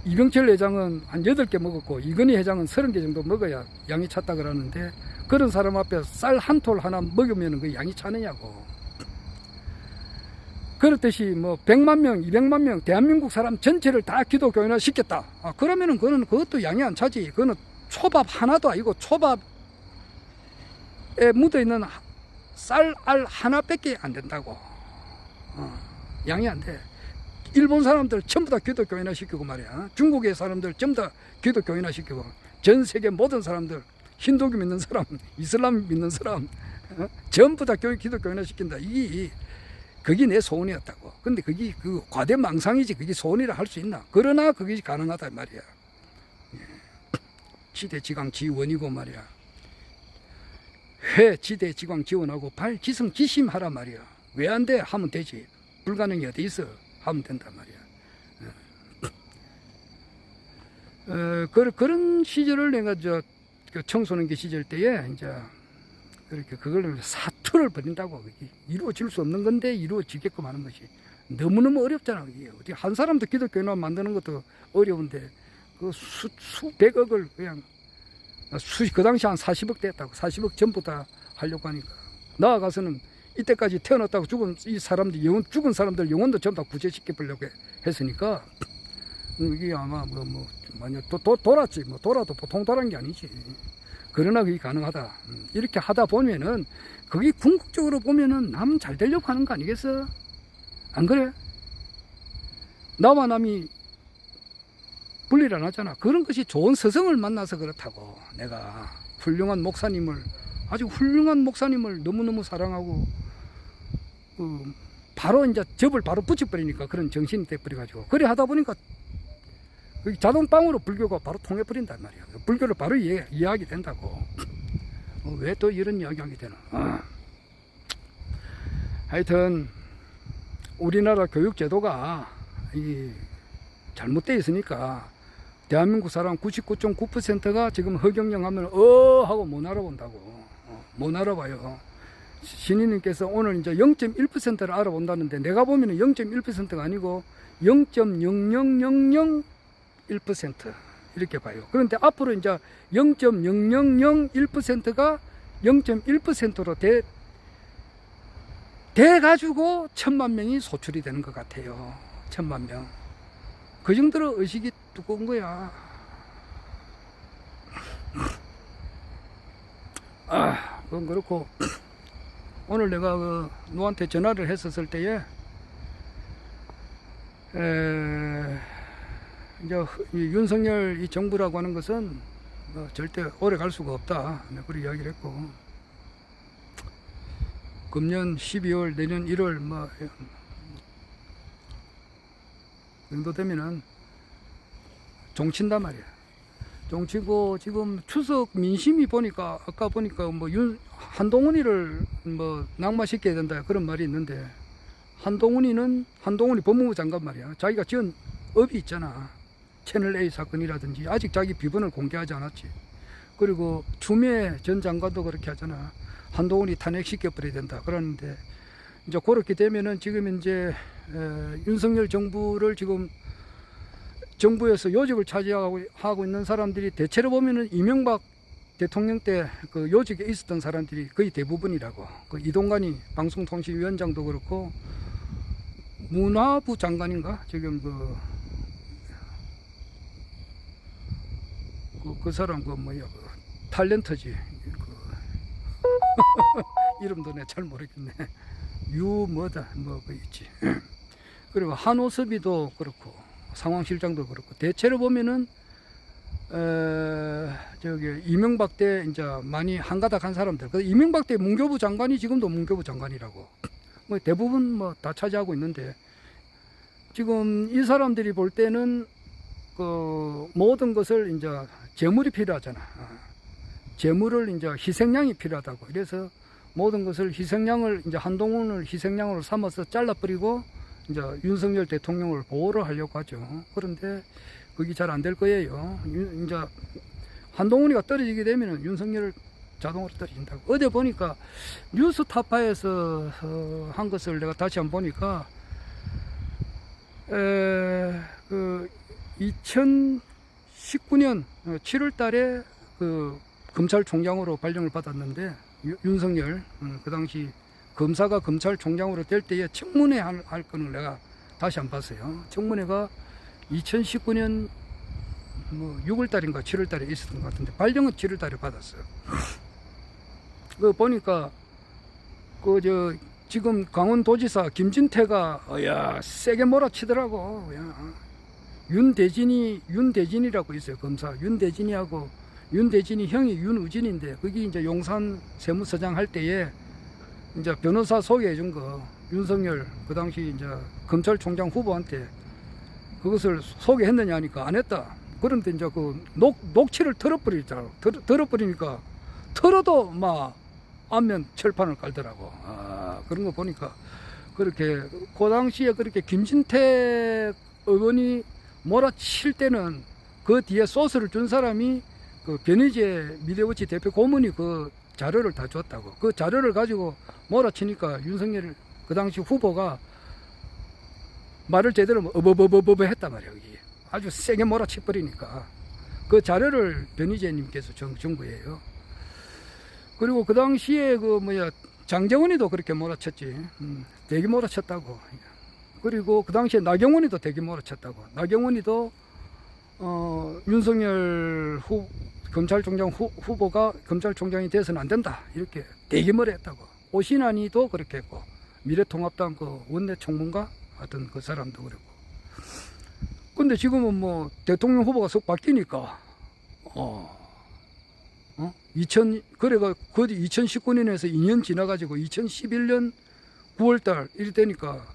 이병철 회장은 한 8개 먹었고 이건희 회장은 30개 정도 먹어야 양이 찼다 그러는데 그런 사람 앞에 쌀 한 톨 하나 먹으면 그 양이 차느냐고. 그렇듯이 뭐 100만 명, 200만 명 대한민국 사람 전체를 다 기독교인화 시켰다. 그러면은 그것도 양이 안 차지. 그거는 초밥 하나도 아니고 초밥에 묻어 있는 쌀알 하나밖에 안 된다고. 양이 안 돼. 일본 사람들 전부 다 기독교인화 시키고 말이야. 중국의 사람들 전부 다 기독교인화 시키고 전 세계 모든 사람들 힌두교 믿는 사람, 이슬람 믿는 사람 전부 다 기독교인화 시킨다. 그게 내 소원이었다고. 근데 그게 그 과대망상이지 그게 소원이라 할 수 있나? 그러나 그게 가능하다 말이야. 지대지광 지원이고 말이야. 회 지대지광 지원하고 발 지성지심하라 말이야. 왜 안 돼? 하면 되지. 불가능이 어디 있어? 하면 된단 말이야. 그런 시절을 내가 그 청소년기 시절 때에 이제 그렇게 그걸 사투를 벌인다고. 그게 이루어질 수 없는 건데 이루어지게끔 하는 것이 너무너무 어렵잖아. 그게 어디 한 사람도 기독교인화 만드는 것도 어려운데 그 수백억을 그냥 그 당시 한 40억 됐다고. 40억 전부 다 하려고 하니까 나아가서는 이때까지 태어났다고 죽은 이 사람들 죽은 사람들 영혼도 전부 다 구제시켜 보려고 했으니까 이게 아마 만약 돌았지. 뭐 돌아도 보통 돌아간 게 아니지. 그러나 그게 가능하다. 이렇게 하다 보면은 그게 궁극적으로 보면은 남 잘 되려고 하는 거 아니겠어? 안 그래? 나와 남이 분리를 안 하잖아. 그런 것이 좋은 스승을 만나서 그렇다고. 내가 아주 훌륭한 목사님을 너무너무 사랑하고 바로 이제 접을 바로 붙여버리니까 그런 정신이 돼버려가지고 그래 하다 보니까 자동방으로 불교가 바로 통해버린단 말이야. 불교를 바로 이해하게 된다고. 왜 또 이런 이야기하게 되나? 하여튼 우리나라 교육제도가 잘못되어 있으니까 대한민국 사람 99.9%가 지금 허경영 하면 하고 못 알아본다고. 못 알아봐요. 신인님께서 오늘 이제 0.1%를 알아본다는데 내가 보면은 0.1%가 아니고 0.00001% 이렇게 봐요. 그런데 앞으로 이제 0.0001%가 0.1%로 돼가지고 1000만 명이 소출이 되는 것 같아요. 1000만 명. 그 정도로 의식이 두꺼운 거야. 그건 그렇고 오늘 내가 누구한테 전화를 했었을 때에 이제 이 윤석열 이 정부라고 하는 것은 절대 오래 갈 수가 없다. 그렇게 이야기를 했고, 금년 12월, 내년 1월 정도 되면은 종친단 말이야. 종치고, 지금 추석 민심이 보니까, 아까 보니까 한동훈이를 낙마시켜야 된다 그런 말이 있는데, 한동훈이 법무부 장관 말이야. 자기가 지은 업이 있잖아. 채널A 사건이라든지 아직 자기 비번을 공개하지 않았지. 그리고 추미애 전 장관도 그렇게 하잖아. 한동훈이 탄핵시켜버려야 된다 그러는데, 이제 그렇게 되면은 지금 이제 윤석열 정부를 지금 정부에서 요직을 차지하고 있는 사람들이 대체로 보면은 이명박 대통령 때 그 요직에 있었던 사람들이 거의 대부분이라고. 그 이동관이 방송통신위원장도 그렇고, 문화부 장관인가 지금 그 사람 탤런트지. 이름도 내가 잘 모르겠네. 있지. 그리고 한호섭이도 그렇고, 상황실장도 그렇고, 대체로 보면은 이명박 때 이제 많이 한가닥한 사람들. 그 이명박 때 문교부 장관이 지금도 문교부 장관이라고. 대부분 다 차지하고 있는데, 지금 이 사람들이 볼 때는 그 모든 것을 이제 재물이 필요하잖아. 재물을 이제 희생양이 필요하다고. 그래서 모든 것을 희생양을 이제 한동훈을 희생양으로 삼아서 잘라버리고 이제 윤석열 대통령을 보호를 하려고 하죠. 그런데 그게 잘 안 될 거예요. 이제 한동훈이가 떨어지게 되면 윤석열을 자동으로 떨어진다고. 어제 보니까 뉴스타파에서 한 것을 내가 다시 한번 보니까, 그 2019년 7월 달에 그 검찰총장으로 발령을 받았는데, 윤석열, 그 당시 검사가 검찰총장으로 될 때에 청문회 할 거는 내가 다시 안 봤어요. 청문회가 2019년 6월 달인가 7월 달에 있었던 것 같은데, 발령은 7월 달에 받았어요. 그 보니까 지금 강원도지사 김진태가 세게 몰아치더라고. 윤대진이라고 있어요. 검사 윤대진이 형이 윤우진인데, 그게 이제 용산 세무서장 할 때에 이제 변호사 소개해 준 거, 윤석열 그 당시 이제 검찰총장 후보한테 그것을 소개했느냐 하니까 안 했다. 그런데 이제 그 녹취를 털어버리니까 털어도 안면 철판을 깔더라고. 그런 거 보니까 그렇게 그 당시에 그렇게 김진태 의원이 몰아칠 때는 그 뒤에 소스를 준 사람이 그 변희재 미래워치 대표 고문이 그 자료를 다 줬다고. 그 자료를 가지고 몰아치니까 윤석열 그 당시 후보가 말을 제대로 했단 말이야. 여기 아주 세게 몰아치버리니까 그 자료를 변희재님께서 준 거예요. 그리고 그 당시에 장재원이도 그렇게 몰아쳤지. 되게 몰아쳤다고. 그리고 그 당시에 나경원이도 되게 몰아쳤다고. 나경원이도 윤석열 검찰총장 후보가 검찰총장이 돼서는 안 된다 이렇게 되게 뭐라 했다고. 오신환이도 그렇게 했고, 미래통합당 그 원내 총무가 하여튼 그 사람도 그랬고. 근데 지금은 대통령 후보가 속 바뀌니까 그래가 2019년에서 2년 지나가지고 2011년 9월달 이리 되니까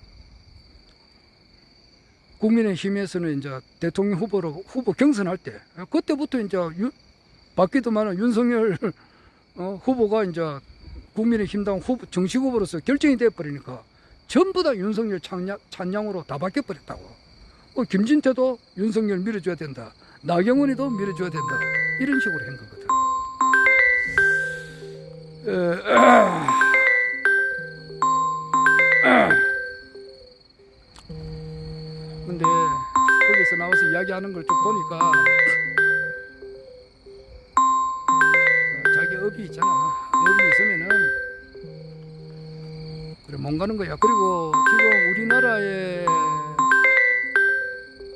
국민의힘에서는 이제 대통령 후보 경선할 때, 그때부터 이제 바뀌더만은 윤석열 후보가 이제 국민의힘당 정식 후보로서 결정이 돼버리니까 전부 다 윤석열 찬양으로 다 바뀌어버렸다고. 김진태도 윤석열 밀어줘야 된다, 나경원이도 밀어줘야 된다, 이런 식으로 한 거거든. 근데 거기서 나와서 이야기하는 걸 좀 보니까 자기 업이 있잖아. 업이 있으면은 그래 못 가는 거야. 그리고 지금 우리나라에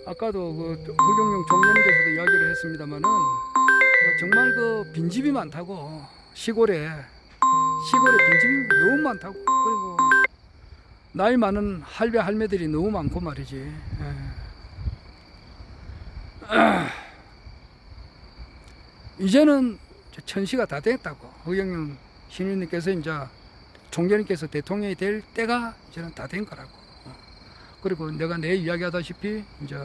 아까도 그 허경영 총리님께서도 이야기를 했습니다만은 정말 그 빈집이 많다고. 시골에 빈집이 너무 많다고. 그리고 나이 많은 할배 할매들이 너무 많고 말이지. 이제는 천시가 다 됐다고. 허경영 신인님께서 이제 총재님께서 대통령이 될 때가 이제는 다 된 거라고. 그리고 내가 내 이야기하다시피 이제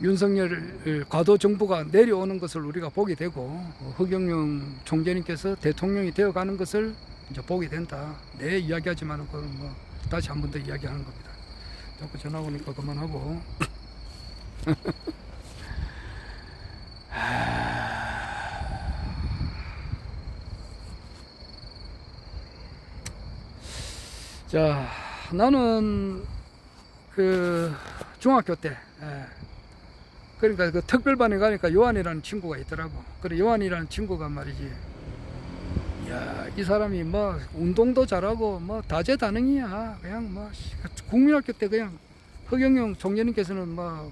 윤석열 과도 정부가 내려오는 것을 우리가 보게 되고 허경영 총재님께서 대통령이 되어가는 것을 이제 보게 된다. 내 이야기하지만은 그건 뭐 다시 한 번 더 이야기하는 겁니다. 자꾸 전화 오니까 그만하고. 자, 나는 그 중학교 때, 그러니까 그 특별반에 가니까 요한이라는 친구가 있더라고. 그래, 요한이라는 친구가 말이지, 야, 이 사람이 뭐 운동도 잘하고 뭐 다재다능이야. 그냥 뭐 국민학교 때 그냥 허경영 총재님께서는 뭐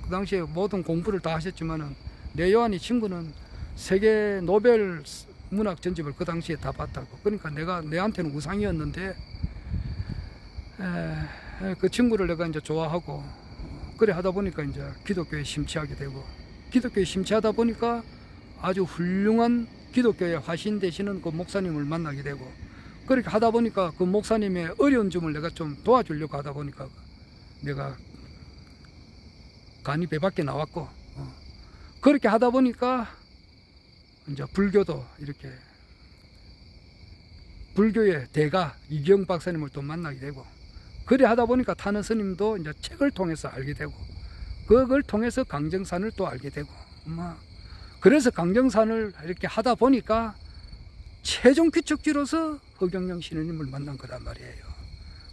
그 당시에 모든 공부를 다 하셨지만은 내 요한이 친구는 세계 노벨 문학 전집을 그 당시에 다 봤다고. 그러니까 내한테는 우상이었는데, 그 친구를 내가 이제 좋아하고 그래 하다 보니까 이제 기독교에 심취하게 되고, 기독교에 심취하다 보니까 아주 훌륭한 기독교의 화신 되시는 그 목사님을 만나게 되고, 그렇게 하다 보니까 그 목사님의 어려운 점을 내가 좀 도와주려고 하다 보니까 내가 간이 배 밖에 나왔고, 그렇게 하다 보니까 이제 불교도 이렇게 불교의 대가 이경 박사님을 또 만나게 되고, 그래 하다 보니까 타는 스님도 이제 책을 통해서 알게 되고, 그걸 통해서 강정산을 또 알게 되고, 그래서 강정산을 이렇게 하다 보니까 최종 귀척지로서 허경영 신우님을 만난 거란 말이에요.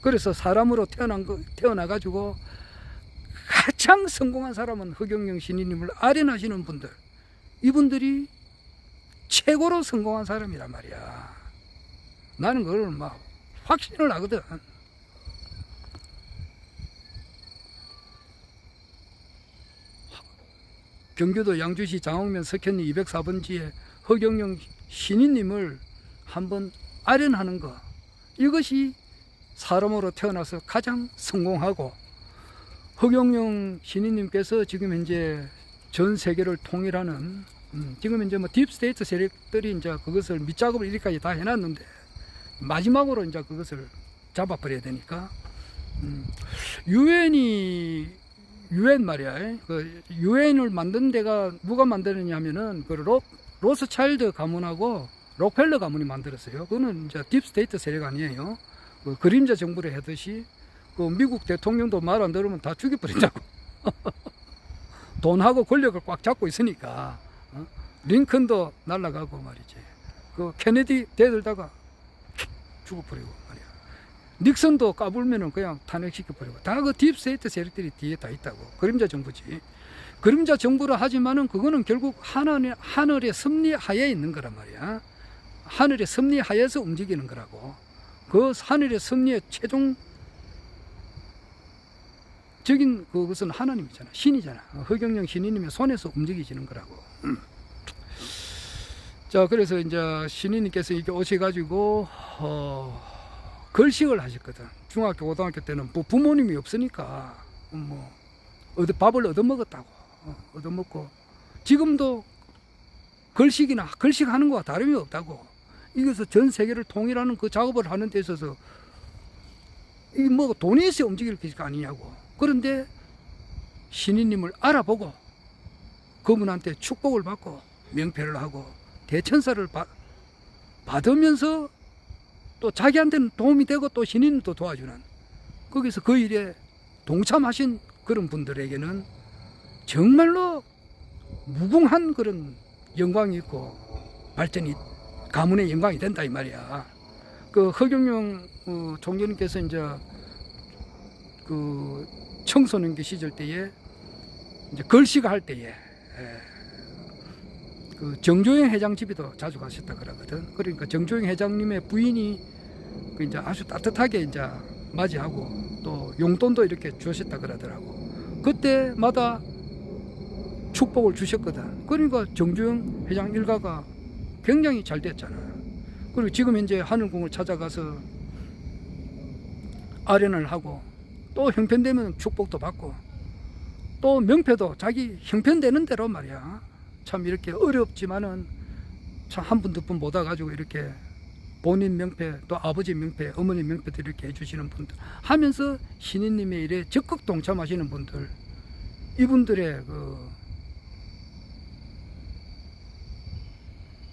그래서 사람으로 태어나가지고 가장 성공한 사람은 허경영 신우님을 아련하시는 분들, 이분들이 최고로 성공한 사람이란 말이야. 나는 그걸 막 확신을 하거든. 경기도 양주시 장흥면 석현리 204번지에 허경영 신인님을 한번 아련하는 것, 이것이 사람으로 태어나서 가장 성공하고, 허경영 신인님께서 지금 현재 전 세계를 통일하는, 지금 이제 뭐 딥스테이트 세력들이 이제 그것을 밑작업을 이렇게까지 다 해놨는데 마지막으로 이제 그것을 잡아버려야 되니까, 유엔 말이야. 그 유엔을 만든 데가 누가 만드느냐 하면은 그 로스차일드 가문하고 록펠러 가문이 만들었어요. 그거는 이제 딥스테이트 세력 아니에요. 그 그림자 정부를 하듯이 그 미국 대통령도 말 안 들으면 다 죽여버린다고. 돈하고 권력을 꽉 잡고 있으니까. 링컨도 날아가고 말이지. 그 케네디 대들다가 죽어버리고 말이야. 닉슨도 까불면은 그냥 탄핵시켜버리고. 다 그 딥스테이트 세력들이 뒤에 다 있다고. 그림자 정부지. 그림자 정부를 하지만은 그거는 결국 하늘의 섭리 하에 있는 거란 말이야. 하늘의 섭리 하에서 움직이는 거라고. 그 하늘의 섭리의 최종적인 그것은 하나님이잖아. 신이잖아. 허경영 신이님의 손에서 움직이지는 거라고. 자, 그래서 이제 신이님께서 이렇게 오셔가지고 걸식을 하셨거든. 중학교, 고등학교 때는 뭐 부모님이 없으니까 뭐 밥을 얻어먹었다고. 얻어먹고 지금도 걸식하는 거와 다름이 없다고. 이것은 전 세계를 통일하는 그 작업을 하는 데 있어서 이 뭐 돈이 있어야 움직일 것이 아니냐고. 그런데 신인님을 알아보고 그분한테 축복을 받고 명패를 하고 대천사를 받으면서 또 자기한테는 도움이 되고 또 신인도 도와주는, 거기서 그 일에 동참하신 그런 분들에게는 정말로 무궁한 그런 영광이 있고 발전이, 가문의 영광이 된다 이 말이야. 그 허경영 총재님께서 이제 그 청소년기 시절 때에 이제 걸식할 때에 그 정조영 회장 집에도 자주 가셨다 그러거든. 그러니까 정조영 회장님의 부인이 그 이제 아주 따뜻하게 이제 맞이하고 또 용돈도 이렇게 주셨다 그러더라고. 그때마다 축복을 주셨거든. 그러니까 정조영 회장 일가가 굉장히 잘 됐잖아. 그리고 지금 현재 하늘궁을 찾아가서 아련을 하고 또 형편되면 축복도 받고 또 명패도 자기 형편되는 대로 말이야. 참 이렇게 어렵지만은 참 한 분 두 분 못 와가지고 이렇게 본인 명패 또 아버지 명패 어머니 명패도 이렇게 해주시는 분들 하면서 신인님의 일에 적극 동참하시는 분들, 이분들의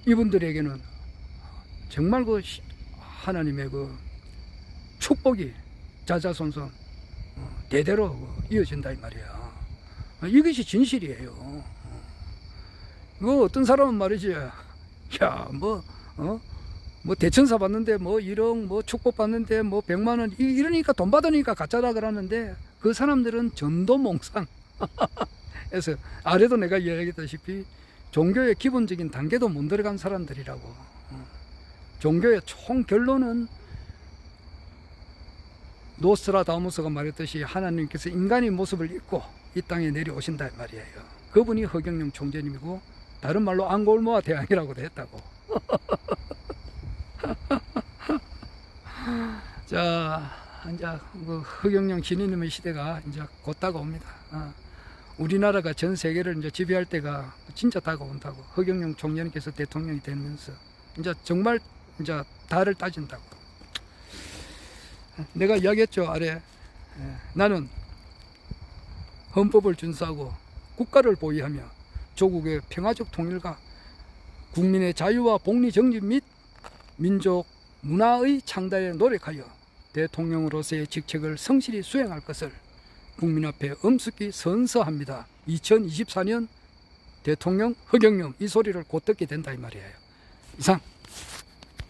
이분들에게는 정말 하나님의 축복이 자자손손 대대로 이어진다 이 말이야. 이것이 진실이에요. 어떤 사람은 말이지, 야, 뭐 대천사 받는데 뭐 1억 뭐 축복 받는데 뭐 100만 원 이러니까 돈 받으니까 가짜라 그러는데 그 사람들은 전도몽상. 그래서 아래도 내가 이야기했다시피 종교의 기본적인 단계도 못 들어간 사람들이라고. 종교의 총 결론은 노스트라다무스가 말했듯이 하나님께서 인간의 모습을 입고 이 땅에 내려오신다 말이에요. 그분이 허경영 총재님이고 다른 말로 앙골모아 대왕이라고도 했다고. 자, 이제 허경영 신인님의 시대가 이제 곧 다가옵니다. 우리나라가 전 세계를 이제 지배할 때가 진짜 다가온다고. 허경영 총재님께서 대통령이 되면서 이제 정말 이제 달을 따진다고. 내가 이야기했죠, 아래. 나는 헌법을 준수하고 국가를 보위하며 조국의 평화적 통일과 국민의 자유와 복리 정립 및 민족 문화의 창달에 노력하여 대통령으로서의 직책을 성실히 수행할 것을 국민 앞에 엄숙히 선서합니다. 2024년 대통령 허경영 이 소리를 곧 듣게 된다 이 말이에요. 이상.